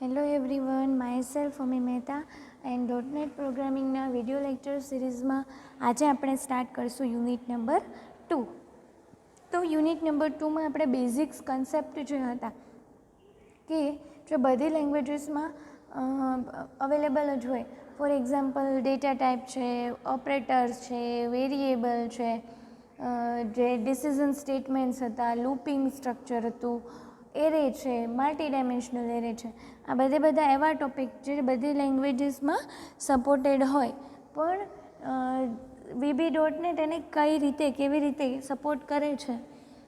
Hello everyone, myself Ami Mehta and .NET પ્રોગ્રામિંગના video lecture સિરીઝમાં આજે આપણે સ્ટાર્ટ કરીશું યુનિટ નંબર 2. તો યુનિટ નંબર 2માં આપણે બેઝિક્સ કન્સેપ્ટ જે હતા કે જો બધી લેંગ્વેજીસમાં અવેલેબલ જ હોય, ફોર એક્ઝામ્પલ ડેટા ટાઈપ છે, ઓપરેટર્સ છે, વેરિયેબલ છે, જે ડિસિઝન સ્ટેટમેન્ટ્સ હતા, લૂપિંગ સ્ટ્રક્ચર હતું, એરે છે, મલ્ટી ડાયમેન્શનલ એરે છે, આ બધા એવા ટોપિક જે બધી લેંગ્વેજીસમાં સપોર્ટેડ હોય, પણ VB.NET એને કઈ રીતે કેવી રીતે સપોર્ટ કરે છે,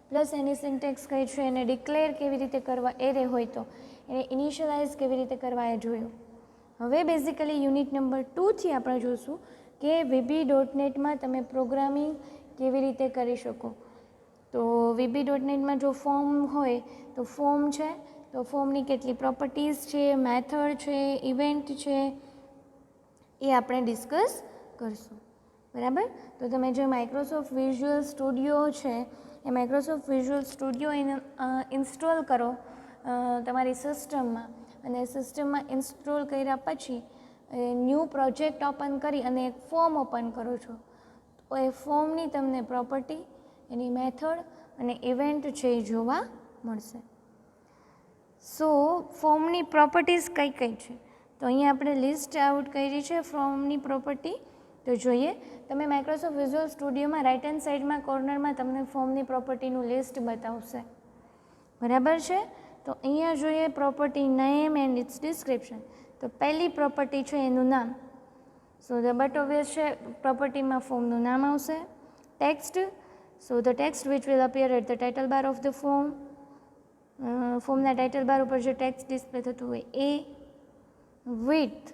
પ્લસ એની સિન્ટેક્સ કઈ છે, એને ડિક્લેર કેવી રીતે કરવા એરે હોય તો એને ઇનિશિયલાઇઝ કેવી રીતે કરવા એ જોયું. હવે બેઝિકલી યુનિટ નંબર 2થી આપણે જોઈશું કે VB.NETમાં તમે પ્રોગ્રામિંગ કેવી રીતે કરી શકો. તો VB.NETમાં જો ફોર્મ હોય તો ફોર્મ છે, તો ફોર્મની કેટલી પ્રોપર્ટીઝ છે, મેથડ છે, ઇવેન્ટ છે, એ આપણે ડિસ્કસ કરશું. બરાબર. તો તમે જે માઇક્રોસોફ્ટ વિઝ્યુઅલ સ્ટુડિયો છે એ માઇક્રોસોફ્ટ વિઝ્યુઅલ સ્ટુડિયો ઇન્સ્ટોલ કરો તમારી સિસ્ટમમાં, અને સિસ્ટમમાં ઇન્સ્ટોલ કર્યા પછી ન્યૂ પ્રોજેક્ટ ઓપન કરી અને એક ફોર્મ ઓપન કરો છો, તો એ ફોર્મની તમને પ્રોપર્ટી, એની મેથડ અને ઇવેન્ટ છે એ જોવા મળશે. સો ફોર્મની પ્રોપર્ટીઝ કઈ કઈ છે, તો અહીંયા આપણે લિસ્ટ આઉટ કરી છે ફોર્મની પ્રોપર્ટી. તો જોઈએ, તમે માઇક્રોસોફ્ટ વિઝ્યુઅલ સ્ટુડિયોમાં રાઇટ હેન્ડ સાઇડમાં કોર્નરમાં તમને ફોર્મની પ્રોપર્ટીનું લિસ્ટ બતાવશે. બરાબર છે. તો અહીંયા જોઈએ property name and its description. તો પહેલી પ્રોપર્ટી છે એનું નામ. સો ધ બટ ઓબ્વિયસ છે, પ્રોપર્ટીમાં ફોર્મનું નામ આવશે. Text, so the text which will appear at the title bar of the form. ફોર્મના ટાઇટલ બાર ઉપર જે ટેક્સ્ટ ડિસ્પ્લે થતું હોય એ. વિડ્થ,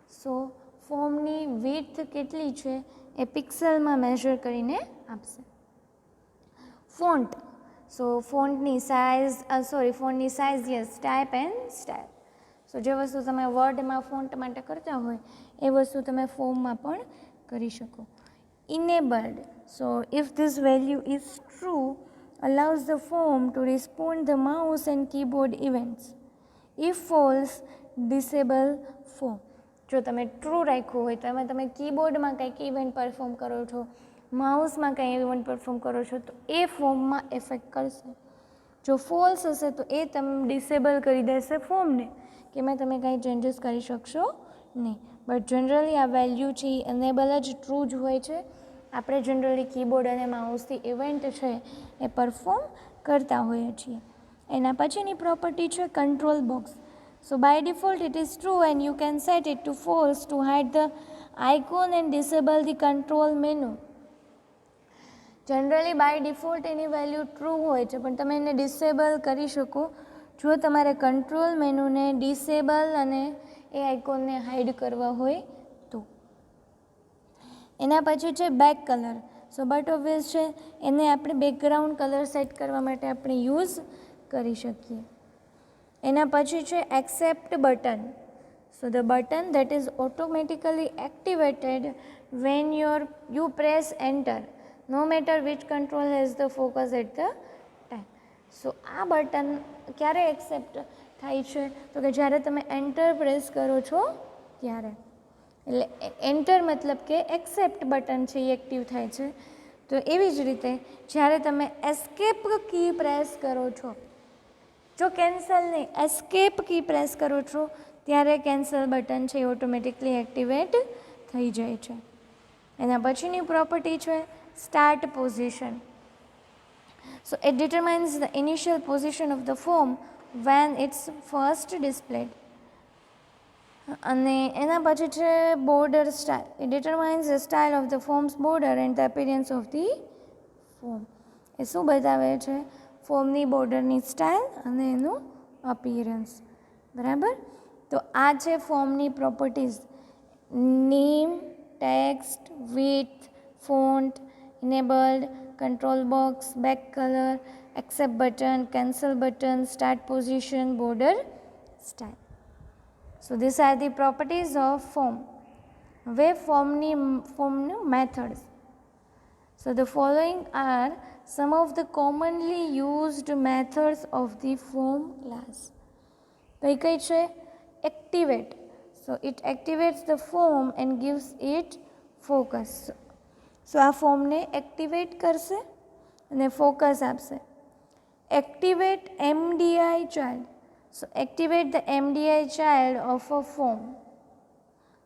સો ફોર્મની વિડ્થ કેટલી છે એ પિક્સલમાં મેઝર કરીને આપશે. ફોન્ટ, સો ફોન્ટની size yes, type and style. So જે વસ્તુ તમે વર્ડમાં ફોન્ટ માટે કરતા હોય એ વસ્તુ તમે ફોર્મમાં પણ કરી શકો. Enabled, so if this value is true allows the form to respond the mouse and keyboard events. If false, disable form. જો તમે ટ્રુ રાખ્યું હોય તો એમાં તમે કીબોર્ડમાં કંઈક ઇવેન્ટ પરફોર્મ કરો છો, માઉસમાં કંઈ ઇવેન્ટ પરફોર્મ કરો છો, તો એ ફોર્મમાં એફેક્ટ કરશે. જો ફોલ્સ હશે તો એ તમે ડિસેબલ કરી દેશે ફોર્મને, કે એમાં તમે કાંઈ ચેન્જીસ કરી શકશો નહીં. બટ જનરલી આ વેલ્યુ છે એ એનેબલ જ ટ્રુ જ હોય છે. આપણે જનરલી કીબોર્ડ અને માઉસથી ઇવેન્ટ છે એ પરફોર્મ કરતા હોઈએ છીએ. એના પછીની પ્રોપર્ટી છે control box. So by default it is true and you can set it to false to hide the icon and disable the control menu. Generally by default એની value true હોય છે, પણ તમે એને ડિસેબલ કરી શકો જો તમારે કંટ્રોલ મેનુને ડિસેબલ અને એ આઇકોનને હાઇડ કરવા હોય તો. એના પછી છે back colour. So but obvious છે, એને આપણે બેકગ્રાઉન્ડ કલર સેટ કરવા માટે આપણે યુઝ કરી શકીએ. એના પછી છે accept button. So the button that is automatically activated when you press enter, no matter which control has the focus at the time. So આ બટન ક્યારે એક્સેપ્ટ થાય છે, તો કે જ્યારે તમે એન્ટર પ્રેસ કરો છો ત્યારે. એટલે એન્ટર મતલબ કે એક્સેપ્ટ બટન છે એ એક્ટિવ થાય છે. તો એવી જ રીતે જ્યારે તમે એસ્કેપ કી પ્રેસ કરો છો, જો કેન્સલ નહીં, એસ્કેપ કી પ્રેસ કરો છો ત્યારે કેન્સલ બટન છે એ ઓટોમેટિકલી એક્ટિવેટ થઈ જાય છે. એના પછીની પ્રોપર્ટી છે start position. So it determines the initial position of the form when it's first displayed. અને એના પછી છે border style. It determines the style of the form's border and the appearance of the form. એ શું બતાવે છે? ફોર્મની બોર્ડરની style અને એનું અપિયરન્સ. બરાબર. તો આ છે ફોર્મની properties. Name, text, width, font, enabled, control box, back colour, accept button, cancel button, start position, border style. So these are the properties of form. હવે ફોર્મનું methods. So the following are some of the commonly used methods of the form class. કઈ છે? activate. So it activates the form and gives it focus. So આ ફોર્મને activate કરશે અને focus આપશે. Activate MDI child. So activate the MDI child of a form.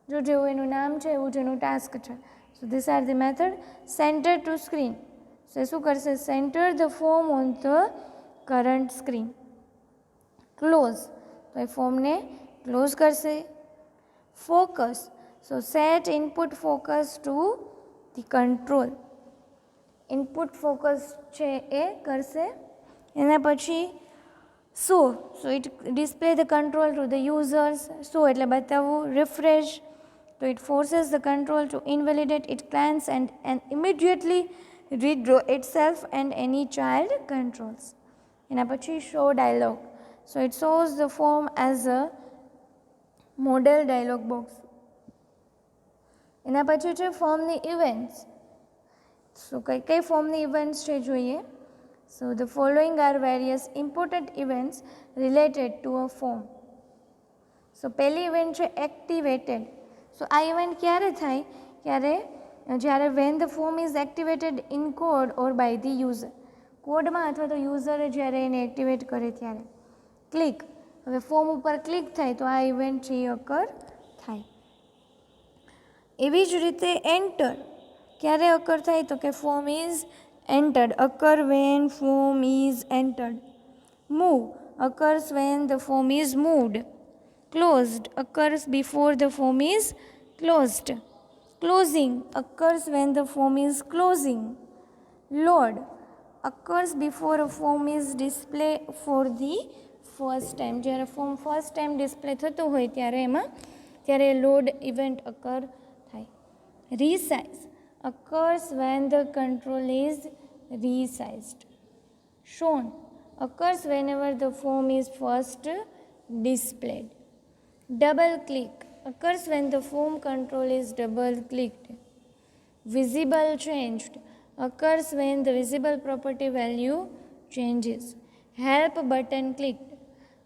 જો જેવું એનું નામ છે એવું જેનું ટાસ્ક છે. So these are the method. Center to screen. So શું કરશે? Center the form on the current screen. Close. તો એ ફોર્મને ક્લોઝ કરશે. Focus. So set input focus to the control. Input focus છે એ કરશે. એના પછી so it display the control to the users. So એટલે બતાવવું. Refresh. So it forces the control to invalidate its plans and immediately redraw itself and any child controls. એના પછી show dialog. So it shows the form as a model dialog box. એના પછી છે ફોર્મની events. સો કઈ ફોર્મની events છે જોઈએ. So the following are various important events related to a form. So પહેલી ઇવેન્ટ છે એક્ટિવેટેડ. સો આ ઇવેન્ટ ક્યારે થાય? જ્યારે when the form is activated in code or by the user. કોડમાં અથવા તો યુઝરે જ્યારે એને એક્ટિવેટ કરે ત્યારે. ક્લિક. હવે ફોર્મ ઉપર ક્લિક થાય તો આ ઇવેન્ટ છે એ અકર થાય. એવી જ રીતે એન્ટર ક્યારે અકર થાય? તો કે form is entered. Occur when form is entered. Move occurs when the form is moved. Closed occurs before the form is closed. Closing occurs when the form is closing. Load occurs before a form is display for the first time. જ્યારે form first time display થતું હોય ત્યારે load event occur થાય. Resize occurs when the control is resized. Shown occurs whenever the form is first displayed. Double click occurs when the form control is double clicked. Visible changed occurs when the visible property value changes. Help button clicked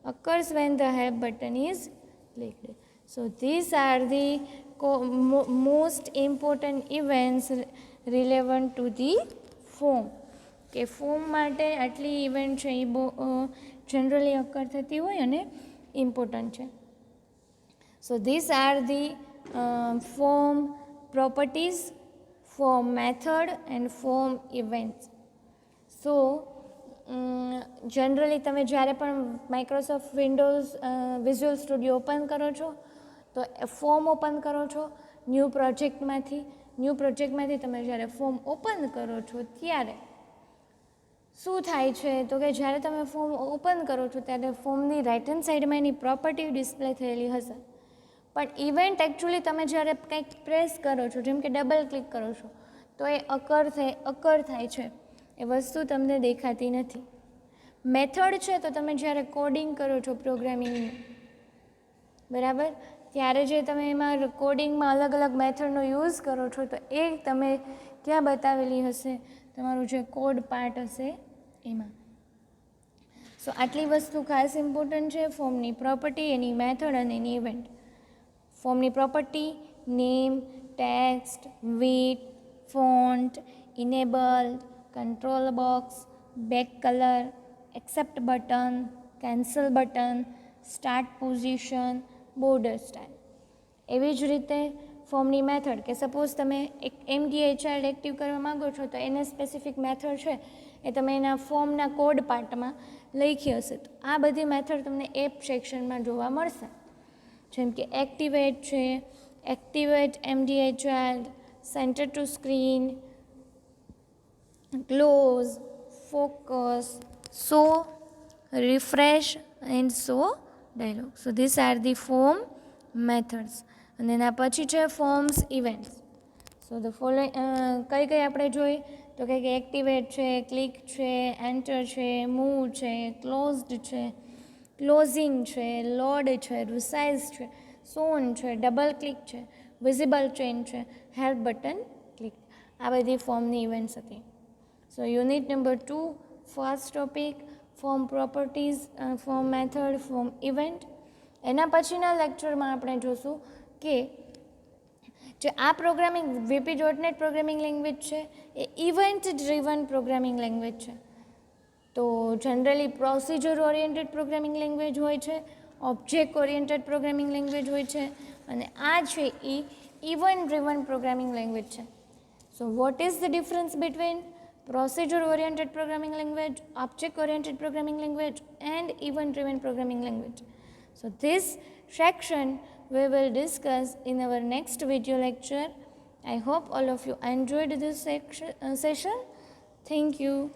occurs when the help button is clicked. So these are the most important events relevant to the form. કે form માટે આટલી event છે એ બહુ generally અકર થતી હોય અને important છે. So this are the form properties, form method and form events. So generally તમે જ્યારે પણ Microsoft Windows visual studio open કરો છો તો ફોર્મ ઓપન કરો છો ન્યૂ પ્રોજેક્ટમાંથી તમે જ્યારે ફોર્મ ઓપન કરો છો ત્યારે શું થાય છે? તો કે જ્યારે તમે ફોર્મ ઓપન કરો છો ત્યારે ફોર્મની રાઇટ હેન્ડ સાઈડમાં એની પ્રોપર્ટી ડિસ્પ્લે થયેલી હશે. પણ ઇવેન્ટ એકચ્યુઅલી તમે જ્યારે કંઈક પ્રેસ કરો છો, જેમ કે ડબલ ક્લિક કરો છો, તો એ અકર થાય છે. એ વસ્તુ તમને દેખાતી નથી. મેથડ છે તો તમે જ્યારે કોડિંગ કરો છો પ્રોગ્રામિંગનું, બરાબર, ત્યારે જે તમે એમાં કોડિંગમાં અલગ અલગ મેથડનો યુઝ કરો છો તો એ તમે ક્યાં બતાવેલી હશે? તમારું જે કોડ પાર્ટ હશે એમાં. સો આટલી વસ્તુ ખાસ ઇમ્પોર્ટન્ટ છે. ફોર્મની પ્રોપર્ટી, એની મેથડ અને એની ઇવેન્ટ. ફોર્મની property name, text, width, font, enable, control box, back colour, accept button, cancel button, start position, border style. એવી જ રીતે ફોર્મની મેથડ કે સપોઝ તમે એક MDI ચાઇલ્ડ એક્ટિવ કરવા માગો છો તો એને સ્પેસિફિક મેથડ છે એ તમે એના ફોર્મના કોડ પાર્ટમાં લખી હશે. તો આ બધી મેથડ તમને એપ સેક્શનમાં જોવા મળશે. જેમ કે એક્ટિવેટ છે, activate MDI child, centre to screen, close, focus, show, refresh and show dialog. So these are the form methods. અને એના પછી છે forms events. So the following કઈ આપણે જોઈ તો કે એક્ટિવેટ છે, ક્લિક છે, એન્ટર છે, મૂવ છે, ક્લોઝડ છે, ક્લોઝિંગ છે, લોડ છે, રિસાઇઝ છે, સોન છે, ડબલ ક્લિક છે, વિઝિબલ ચેન્જ છે, હેલ્પ બટન ક્લિક. આ બધી ફોર્મની ઇવેન્ટ્સ હતી. So unit number 2 first topic form properties, form method, form event. એના પછીના લેક્ચરમાં આપણે જોશું કે જે આ પ્રોગ્રામિંગ VB.NET પ્રોગ્રામિંગ લેંગ્વેજ છે એ ઇવેન્ટ ડ્રીવન પ્રોગ્રામિંગ લેંગ્વેજ છે. તો generally procedure oriented programming language હોય છે, ઓબ્જેક્ટ ઓરિએન્ટેડ પ્રોગ્રામિંગ લેંગ્વેજ હોય છે, અને આ છે એ ઇવેન્ટ ડ્રીવન પ્રોગ્રામિંગ લેંગ્વેજ છે. So what is the difference between procedure oriented programming language, object oriented programming language, and event driven programming language? So this section we will discuss in our next video lecture. I hope all of you enjoyed this session. Thank you.